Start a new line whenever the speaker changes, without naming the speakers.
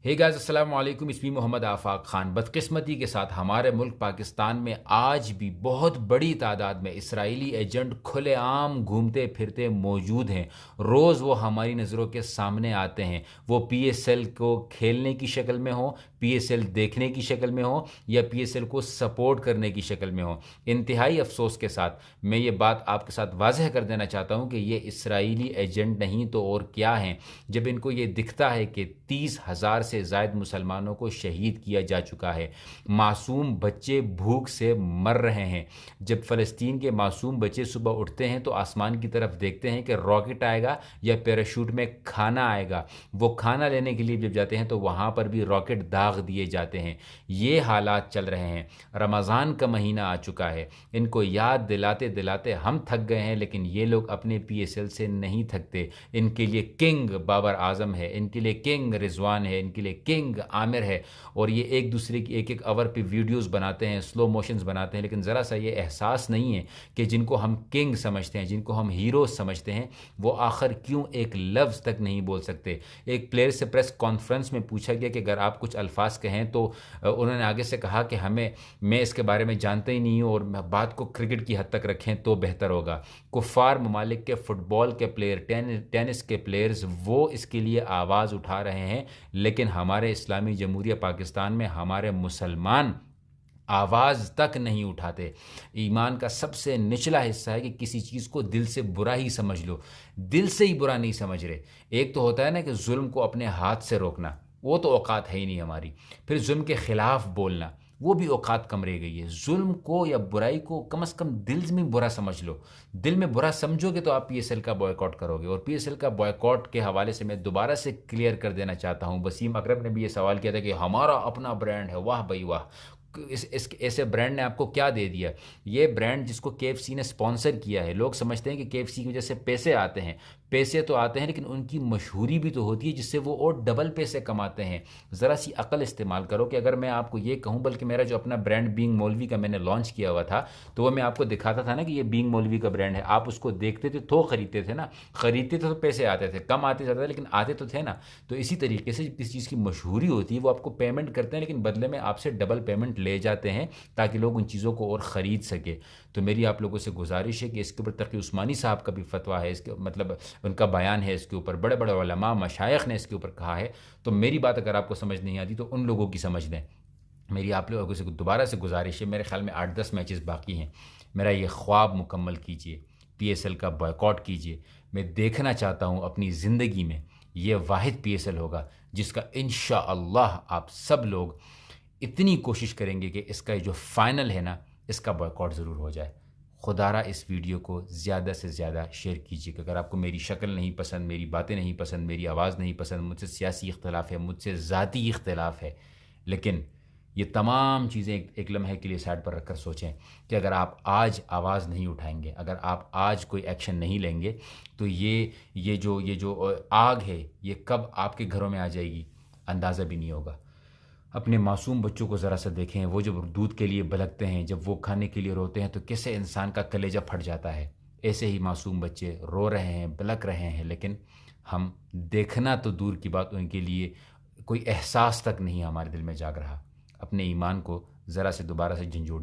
ہے گائز السلام علیکم، اسمی محمد آفاق خان۔ بدقسمتی کے ساتھ ہمارے ملک پاکستان میں آج بھی بہت بڑی تعداد میں اسرائیلی ایجنٹ کھلے عام گھومتے پھرتے موجود ہیں۔ روز وہ ہماری نظروں کے سامنے آتے ہیں، وہ پی ایس ایل کو کھیلنے کی شکل میں ہوں، پی ایس ایل دیکھنے کی شکل میں ہوں، یا پی ایس ایل کو سپورٹ کرنے کی شکل میں ہوں۔ انتہائی افسوس کے ساتھ میں یہ بات آپ کے ساتھ واضح کر دینا چاہتا ہوں کہ یہ اسرائیلی ایجنٹ نہیں تو اور کیا ہیں۔ جب ان کو یہ دکھتا ہے کہ 30,000 سے زائد مسلمانوں کو شہید کیا جا چکا ہے، معصوم بچے بھوک سے مر رہے ہیں، جب فلسطین کے معصوم بچے صبح اٹھتے ہیں تو آسمان کی طرف دیکھتے ہیں کہ راکٹ آئے گا یا پیراشوٹ میں کھانا آئے گا، وہ کھانا لینے کے لیے جب جاتے ہیں تو وہاں پر بھی راکٹ داغ دیے جاتے ہیں۔ یہ حالات چل رہے ہیں۔ رمضان کا مہینہ آ چکا ہے، ان کو یاد دلاتے دلاتے ہم تھک گئے ہیں، لیکن یہ لوگ اپنے پی ایس ایل سے نہیں تھکتے۔ ان کے لیے کنگ بابر اعظم ہے، ان کے لیے کنگ رضوان ہے، ان کے لیے کنگ عامر ہے، اور یہ ایک دوسرے کی ایک اور پہ ویڈیوز بناتے ہیں، سلو موشنز بناتے ہیں، لیکن ذرا سا یہ احساس نہیں ہے کہ جن کو ہم کنگ سمجھتے ہیں، جن کو ہم ہیروز سمجھتے ہیں، وہ آخر کیوں ایک لفظ تک نہیں بول سکتے۔ ایک پلیئر سے پریس کانفرنس میں پوچھا گیا کہ اگر آپ کچھ الفاظ کہیں تو انہوں نے آگے سے کہا کہ میں اس کے بارے میں جانتا ہی نہیں ہوں، اور بات کو کرکٹ کی حد تک رکھیں تو بہتر ہوگا۔ کفار ممالک کے فٹ بال کے پلیئر، ٹینس کے پلیئرز، وہ اس کے لیے آواز اٹھا رہے ہیں، لیکن ہمارے اسلامی جمہوریہ پاکستان میں ہمارے مسلمان آواز تک نہیں اٹھاتے۔ ایمان کا سب سے نچلا حصہ ہے کہ کسی چیز کو دل سے برا ہی سمجھ لو، دل سے ہی برا نہیں سمجھ رہے۔ ایک تو ہوتا ہے نا کہ ظلم کو اپنے ہاتھ سے روکنا، وہ تو اوقات ہے ہی نہیں ہماری۔ پھر ظلم کے خلاف بولنا، وہ بھی اوقات کم رہ گئی ہے۔ ظلم کو یا برائی کو کم از کم دل میں برا سمجھ لو۔ دل میں برا سمجھو گے تو آپ پی ایس ایل کا بوائیکاٹ کرو گے، اور پی ایس ایل کا بوائیکاٹ کے حوالے سے میں دوبارہ سے کلیئر کر دینا چاہتا ہوں۔ وسیم اکرم نے بھی یہ سوال کیا تھا کہ ہمارا اپنا برانڈ ہے، واہ بھائی واہ، ایسے برانڈ نے آپ کو کیا دے دیا؟ یہ برانڈ جس کو کے ایف سی نے سپانسر کیا ہے، لوگ سمجھتے ہیں کہ کے ایف سی کی وجہ سے پیسے آتے ہیں، پیسے تو آتے ہیں لیکن ان کی مشہوری بھی تو ہوتی ہے جس سے وہ اور ڈبل پیسے کماتے ہیں۔ ذرا سی عقل استعمال کرو کہ اگر میں آپ کو یہ کہوں، بلکہ میرا جو اپنا برانڈ بینگ مولوی کا میں نے لانچ کیا ہوا تھا، تو وہ میں آپ کو دکھاتا تھا نا کہ یہ بینگ مولوی کا برانڈ ہے، آپ اس کو دیکھتے تھے تو خریدتے تھے نا، خریدتے تھے تو پیسے آتے تھے، کم آتے زیادہ لیکن آتے تو تھے نا۔ تو اسی طریقے سے جب کسی چیز کی مشہوری ہوتی ہے وہ آپ کو پیمنٹ کرتے ہیں، لیکن بدلے میں آپ سے ڈبل پیمنٹ لے جاتے ہیں تاکہ لوگ ان چیزوں کو اور خرید سکے۔ تو میری آپ لوگوں سے گزارش ہے کہ اس کے اوپر تقی عثمانی صاحب کا بھی فتویٰ ہے، اس کے مطلب ان کا بیان ہے، اس کے اوپر بڑے بڑے علماء مشائخ نے اس کے اوپر کہا ہے۔ تو میری بات اگر آپ کو سمجھ نہیں آتی تو ان لوگوں کی سمجھ لیں۔ میری آپ لوگوں سے دوبارہ سے گزارش ہے، میرے خیال میں 8-10 میچز باقی ہیں، میرا یہ خواب مکمل کیجئے، پی ایس ایل کا بائیکاٹ کیجئے۔ میں دیکھنا چاہتا ہوں اپنی زندگی میں یہ واحد پی ایس ایل ہوگا جس کا انشاءاللہ آپ سب لوگ اتنی کوشش کریں گے کہ اس کا جو فائنل ہے نا، اس کا بائیکاٹ ضرور ہو جائے۔ خدا را اس ویڈیو کو زیادہ سے زیادہ شیئر کیجیے کہ اگر آپ کو میری شکل نہیں پسند، میری باتیں نہیں پسند، میری آواز نہیں پسند، مجھ سے سیاسی اختلاف ہے، مجھ سے ذاتی اختلاف ہے، لیکن یہ تمام چیزیں ایک لمحے کے لیے سائڈ پر رکھ کر سوچیں کہ اگر آپ آج آواز نہیں اٹھائیں گے، اگر آپ آج کوئی ایکشن نہیں لیں گے، تو یہ جو آگ ہے یہ کب آپ کے گھروں میں آ جائے گی اندازہ بھی نہیں ہوگا۔ اپنے معصوم بچوں کو ذرا سا دیکھیں، وہ جب دودھ کے لیے بلکتے ہیں، جب وہ کھانے کے لیے روتے ہیں تو کیسے انسان کا کلیجہ پھٹ جاتا ہے۔ ایسے ہی معصوم بچے رو رہے ہیں، بلک رہے ہیں، لیکن ہم دیکھنا تو دور کی بات، ان کے لیے کوئی احساس تک نہیں ہمارے دل میں جاگ رہا۔ اپنے ایمان کو ذرا سے دوبارہ سے جھنجھوڑیں۔